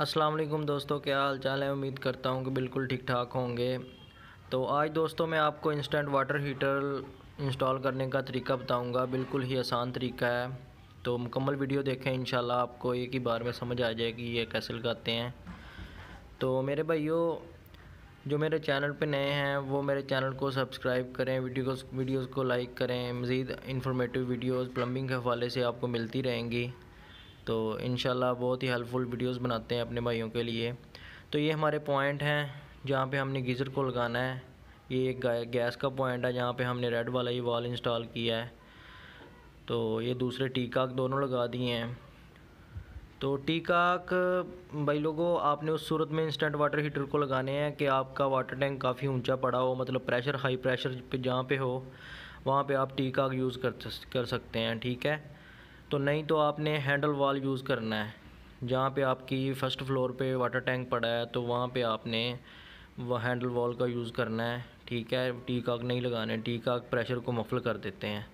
अस्सलाम वालेकुम दोस्तों, क्या हाल चाल है। उम्मीद करता हूँ कि बिल्कुल ठीक ठाक होंगे। तो आज दोस्तों मैं आपको इंस्टेंट वाटर हीटर इंस्टॉल करने का तरीका बताऊँगा। बिल्कुल ही आसान तरीका है, तो मुकम्मल वीडियो देखें। इंशाल्लाह आपको एक ही बार में समझ आ जाएगी ये कैसे लगाते हैं। तो मेरे भाइयों, जो मेरे चैनल पे नए हैं वो मेरे चैनल को सब्सक्राइब करें, वीडियोज़ को लाइक करें। मज़ीद इन्फॉर्मेटिव वीडियोज़ प्लम्बिंग के हवाले से आपको मिलती रहेंगी। तो इंशाल्लाह बहुत ही हेल्पफुल वीडियोस बनाते हैं अपने भाइयों के लिए। तो ये हमारे पॉइंट हैं जहाँ पे हमने गीज़र को लगाना है। ये एक गैस का पॉइंट है जहाँ पे हमने रेड वाला ये वॉल इंस्टॉल किया है। तो ये दूसरे टी काक दोनों लगा दिए हैं। तो टी काक भाई लोगों, आपने उस सूरत में इंस्टेंट वाटर हीटर को लगाने हैं कि आपका वाटर टैंक काफ़ी ऊंचा पड़ा हो, मतलब प्रेशर हाई प्रेशर पे जहाँ पे हो वहाँ पे आप टी काक यूज़ कर सकते हैं, ठीक है। तो नहीं तो आपने हैंडल वॉल यूज़ करना है। जहाँ पे आपकी फ़र्स्ट फ्लोर पे वाटर टैंक पड़ा है तो वहाँ पे आपने वह हैंडल वॉल का यूज़ करना है, ठीक है। टी काक नहीं लगाने, टी काक प्रेशर को मफल कर देते हैं।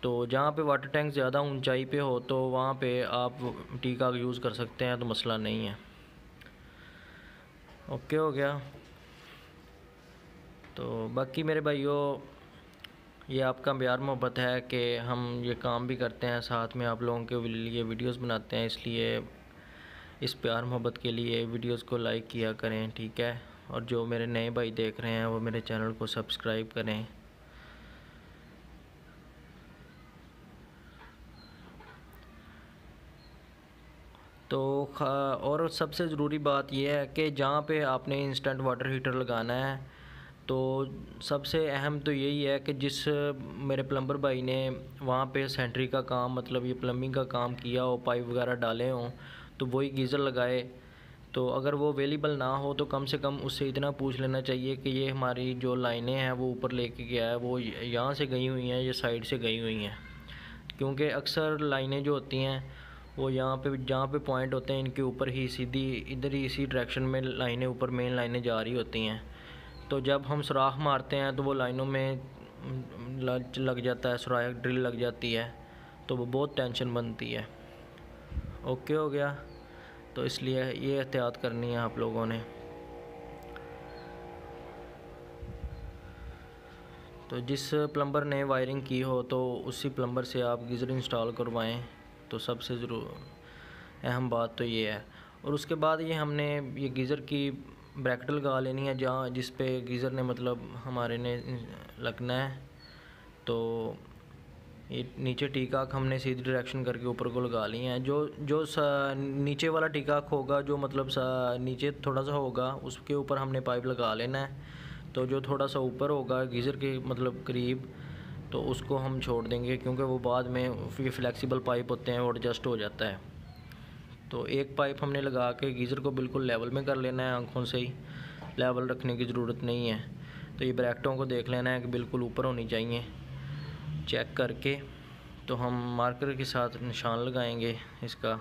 तो जहाँ पे वाटर टैंक ज़्यादा ऊंचाई पे हो तो वहाँ पे आप टी काक यूज़ कर सकते हैं, तो मसला नहीं है। ओके हो गया। तो बाकी मेरे भाइयों, ये आपका प्यार मोहब्बत है कि हम ये काम भी करते हैं, साथ में आप लोगों के लिए वीडियोस बनाते हैं। इसलिए इस प्यार मोहब्बत के लिए वीडियोस को लाइक किया करें, ठीक है। और जो मेरे नए भाई देख रहे हैं वो मेरे चैनल को सब्सक्राइब करें। तो और सबसे ज़रूरी बात यह है कि जहाँ पे आपने इंस्टेंट वाटर हीटर लगाना है, तो सबसे अहम तो यही है कि जिस मेरे प्लम्बर भाई ने वहाँ पे सेंट्री का काम, मतलब ये प्लम्बिंग का काम किया हो, पाइप वगैरह डाले हों, तो वही गीज़र लगाए। तो अगर वो अवेलेबल ना हो तो कम से कम उससे इतना पूछ लेना चाहिए कि ये हमारी जो लाइनें हैं वो ऊपर लेके गया है, वो यहाँ से गई हुई हैं या साइड से गई हुई हैं। क्योंकि अक्सर लाइनें जो होती हैं वो यहाँ पे जहाँ पे पॉइंट होते हैं इनके ऊपर ही सीधी इधर ही इसी डायरेक्शन में लाइनें ऊपर मेन लाइनें जा रही होती हैं। तो जब हम सुराख मारते हैं तो वो लाइनों में लग जाता है, सुराख ड्रिल लग जाती है, तो वो बहुत टेंशन बनती है। ओके हो गया। तो इसलिए ये एहतियात करनी है आप लोगों ने। तो जिस प्लम्बर ने वायरिंग की हो तो उसी प्लम्बर से आप गीज़र इंस्टॉल करवाएं। तो सबसे अहम बात तो ये है। और उसके बाद ये हमने ये गीज़र की ब्रैकेट लगा लेनी है जहाँ जिस पे गीज़र ने मतलब हमारे ने लगना है। तो ये नीचे टी काक हमने सीधी डायरेक्शन करके ऊपर को लगा लिए हैं। जो जो नीचे वाला टी काक होगा, जो मतलब नीचे थोड़ा सा होगा, उसके ऊपर हमने पाइप लगा लेना है। तो जो थोड़ा सा ऊपर होगा गीज़र के मतलब करीब, तो उसको हम छोड़ देंगे, क्योंकि वो बाद में ये फ्लेक्सिबल पाइप होते हैं, वो एडजस्ट हो जाता है। तो एक पाइप हमने लगा के गीज़र को बिल्कुल लेवल में कर लेना है, आँखों से ही लेवल रखने की ज़रूरत नहीं है। तो ये ब्रैकेटों को देख लेना है कि बिल्कुल ऊपर होनी चाहिए, चेक करके। तो हम मार्कर के साथ निशान लगाएंगे इसका।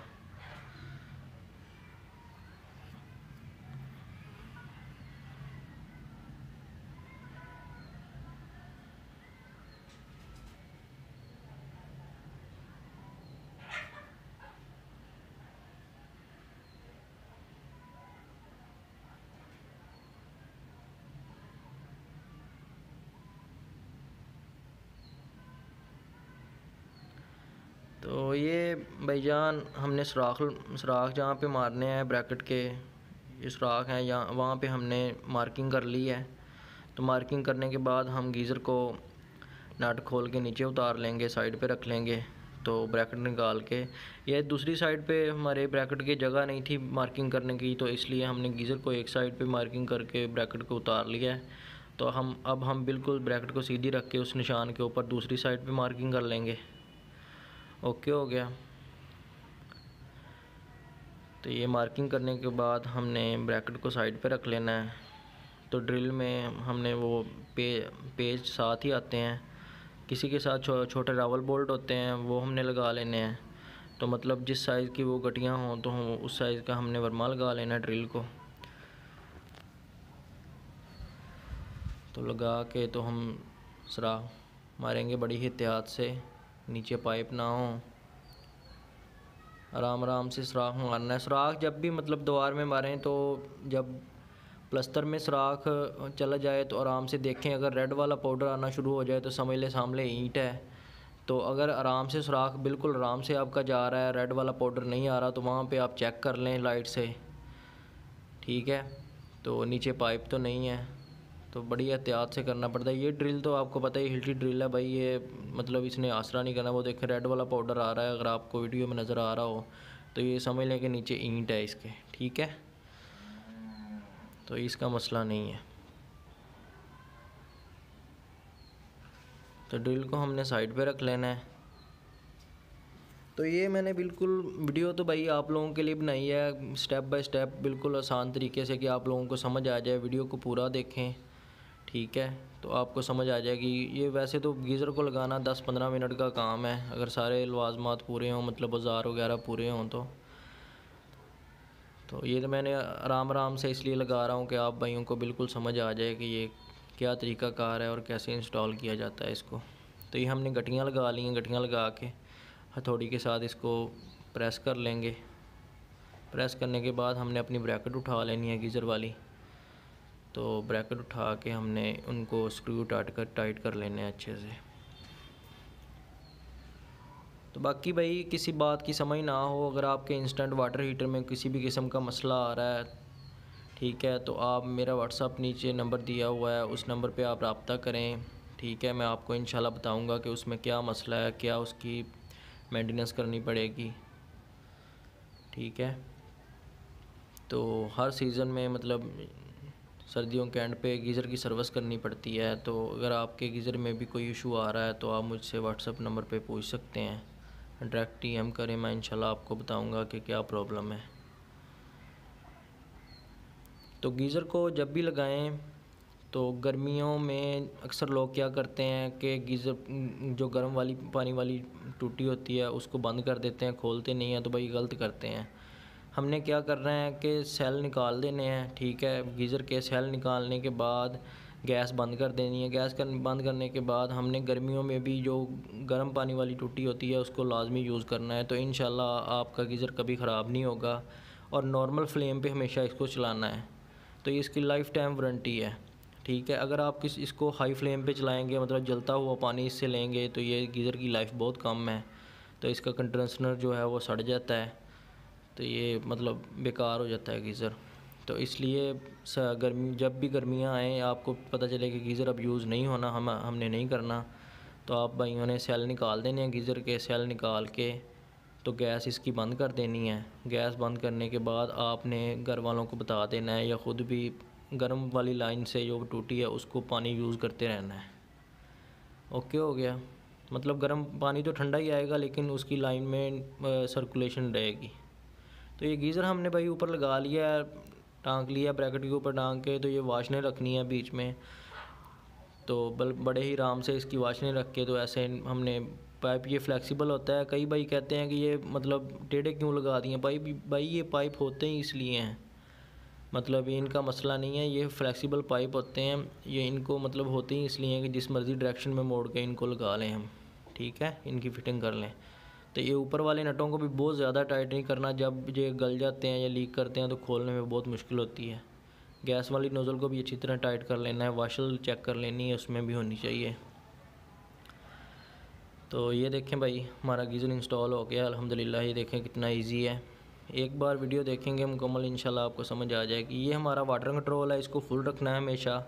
तो ये भाईजान हमने सुराख जहाँ पे मारने हैं ब्रैकेट के, ये सुराख हैं यहाँ, वहाँ पे हमने मार्किंग कर ली है। तो मार्किंग करने के बाद हम गीज़र को नट खोल के नीचे उतार लेंगे, साइड पे रख लेंगे। तो ब्रैकेट निकाल के, ये दूसरी साइड पे हमारे ब्रैकेट की जगह नहीं थी मार्किंग करने की, तो इसलिए हमने गीज़र को एक साइड पे मार्किंग करके ब्रैकेट को उतार लिया है। तो हम बिल्कुल ब्रैकेट को सीधी रख के उस निशान के ऊपर दूसरी साइड पे मार्किंग कर लेंगे। ओके हो गया। तो ये मार्किंग करने के बाद हमने ब्रैकेट को साइड पे रख लेना है। तो ड्रिल में हमने वो पेज साथ ही आते हैं, किसी के साथ छोटे रावल बोल्ट होते हैं, वो हमने लगा लेने हैं। तो मतलब जिस साइज़ की वो गटियाँ हों तो हम उस साइज़ का हमने वर्मा लगा लेना है ड्रिल को। तो लगा के तो हम सुराख मारेंगे बड़ी ही एहतियात से, नीचे पाइप ना हो। आराम आराम से सुराख मारना है। सुराख जब भी मतलब दीवार में मारें तो जब प्लस्तर में सुराख चला जाए तो आराम से देखें, अगर रेड वाला पाउडर आना शुरू हो जाए तो समझ लें सामने ईंट है। तो अगर आराम से सुराख बिल्कुल आराम से आपका जा रहा है, रेड वाला पाउडर नहीं आ रहा, तो वहाँ पे आप चेक कर लें लाइट से, ठीक है। तो नीचे पाइप तो नहीं है, तो बड़ी एहतियात से करना पड़ता है। ये ड्रिल तो आपको पता ही हिल्टी ड्रिल है भाई, ये मतलब इसने आसरा नहीं करना। वो देखें रेड वाला पाउडर आ रहा है, अगर आपको वीडियो में नज़र आ रहा हो तो ये समझ लें कि नीचे ईंट है इसके, ठीक है। तो इसका मसला नहीं है। तो ड्रिल को हमने साइड पे रख लेना है। तो ये मैंने बिल्कुल वीडियो तो भाई आप लोगों के लिए बनाई है स्टेप बाय स्टेप, बिल्कुल आसान तरीके से कि आप लोगों को समझ आ जाए। वीडियो को पूरा देखें, ठीक है, तो आपको समझ आ जाएगी। ये वैसे तो गीज़र को लगाना 10-15 मिनट का काम है, अगर सारे लवाजमात पूरे हों, मतलब औज़ार वगैरह पूरे हों तो ये तो मैंने आराम आराम से इसलिए लगा रहा हूँ कि आप भाइयों को बिल्कुल समझ आ जाए कि ये क्या तरीक़ाकार है और कैसे इंस्टॉल किया जाता है इसको। तो ये हमने गठियाँ लगा ली हैं, गठियाँ लगा के हथौड़ी के साथ इसको प्रेस कर लेंगे। प्रेस करने के बाद हमने अपनी ब्रैकेट उठा लेनी है गीज़र वाली। तो ब्रैकेट उठा के हमने उनको स्क्रू टाइट कर लेने हैं अच्छे से। तो बाकी भाई किसी बात की समझ ना हो, अगर आपके इंस्टेंट वाटर हीटर में किसी भी किस्म का मसला आ रहा है, ठीक है, तो आप मेरा व्हाट्सअप नीचे नंबर दिया हुआ है, उस नंबर पे आप रब्ता करें, ठीक है। मैं आपको इंशाल्लाह बताऊंगा कि उसमें क्या मसला है, क्या उसकी मेंटेनेंस करनी पड़ेगी, ठीक है। तो हर सीज़न में मतलब सर्दियों के एंड पे गीज़र की सर्विस करनी पड़ती है। तो अगर आपके गीज़र में भी कोई इशू आ रहा है तो आप मुझसे व्हाट्सअप नंबर पे पूछ सकते हैं, डायरेक्ट DM करें, मैं इंशाल्लाह आपको बताऊंगा कि क्या प्रॉब्लम है। तो गीज़र को जब भी लगाएं तो गर्मियों में अक्सर लोग क्या करते हैं कि गीज़र जो गर्म वाली पानी वाली टूटी होती है उसको बंद कर देते हैं, खोलते नहीं हैं। तो भाई गलत करते हैं। हमने क्या करना है कि सेल निकाल देने हैं, ठीक है। गीज़र के सेल निकालने के बाद गैस बंद कर देनी है। बंद करने के बाद हमने गर्मियों में भी जो गर्म पानी वाली टूटी होती है उसको लाजमी यूज़ करना है। तो इंशाल्लाह आपका गीज़र कभी ख़राब नहीं होगा। और नॉर्मल फ्लेम पे हमेशा इसको चलाना है। तो ये इसकी लाइफ टाइम वारंटी है, ठीक है। अगर आप इसको हाई फ्लेम पे चलाएंगे, मतलब जलता हुआ पानी इससे लेंगे, तो ये गीज़र की लाइफ बहुत कम है। तो इसका कंडेंसर जो है वो सड़ जाता है, तो ये मतलब बेकार हो जाता है गीज़र। तो इसलिए जब भी गर्मियाँ आएँ, आपको पता चले कि गीज़र अब यूज़ नहीं होना, हमने नहीं करना, तो आप भाइयों ने सेल निकाल देने हैं। गीज़र के सेल निकाल के तो गैस इसकी बंद कर देनी है। गैस बंद करने के बाद आपने घर वालों को बता देना है, या ख़ुद भी गर्म वाली लाइन से जो टूटी है उसको पानी यूज़ करते रहना है। ओके हो गया, मतलब गर्म पानी तो ठंडा ही आएगा लेकिन उसकी लाइन में सर्कुलेशन रहेगी। तो ये गीज़र हमने भाई ऊपर लगा लिया है, टांग लिया ब्रैकेट के ऊपर टांग के। तो ये वाशने रखनी है बीच में, तो बड़े ही आराम से इसकी वाशने रख के, तो ऐसे हमने पाइप, ये फ्लेक्सिबल होता है। कई भाई कहते हैं कि ये मतलब टेढ़े क्यों लगा दिए पाइप, भाई ये पाइप होते ही इसलिए हैं, मतलब ये इनका मसला नहीं है, ये फ्लेक्सिबल पाइप होते हैं। ये इनको मतलब होते ही इसलिए हैं कि जिस मर्ज़ी डायरेक्शन में मोड़ के इनको लगा लें हम, ठीक है, इनकी फ़िटिंग कर लें। तो ये ऊपर वाले नटों को भी बहुत ज़्यादा टाइट नहीं करना, जब ये गल जाते हैं या लीक करते हैं तो खोलने में बहुत मुश्किल होती है। गैस वाली नोज़ल को भी अच्छी तरह टाइट कर लेना है, वाशल चेक कर लेनी है, उसमें भी होनी चाहिए। तो ये देखें भाई हमारा गीज़र इंस्टॉल हो गया अल्हम्दुलिल्लाह। ये देखें कितना इजी है, एक बार वीडियो देखेंगे मुकम्मल इंशाल्लाह आपको समझ आ जाएगी। ये हमारा वाटर कंट्रोल है, इसको फुल रखना है हमेशा।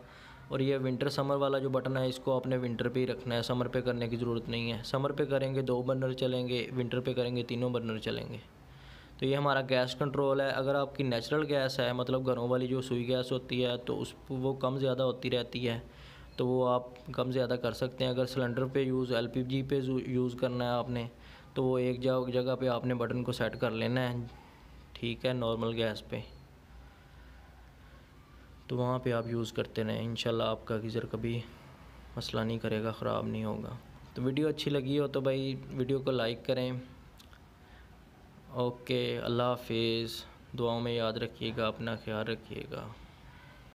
और ये विंटर समर वाला जो बटन है इसको आपने विंटर पे ही रखना है, समर पे करने की ज़रूरत नहीं है। समर पे करेंगे 2 बर्नर चलेंगे, विंटर पे करेंगे 3 बर्नर चलेंगे। तो ये हमारा गैस कंट्रोल है। अगर आपकी नेचुरल गैस है, मतलब घरों वाली जो सुई गैस होती है, तो वो कम ज़्यादा होती रहती है, तो वो आप कम ज़्यादा कर सकते हैं। अगर सिलेंडर पे LPG पे यूज़ करना है आपने, तो वो एक जगह पे आपने बटन को सेट कर लेना है, ठीक है, नॉर्मल गैस पे, तो वहाँ पे आप यूज़ करते रहें। इंशाल्लाह आपका गीज़र कभी मसला नहीं करेगा, ख़राब नहीं होगा। तो वीडियो अच्छी लगी हो तो भाई वीडियो को लाइक करें। ओके, अल्लाह हाफिज़। दुआओं में याद रखिएगा, अपना ख्याल रखिएगा।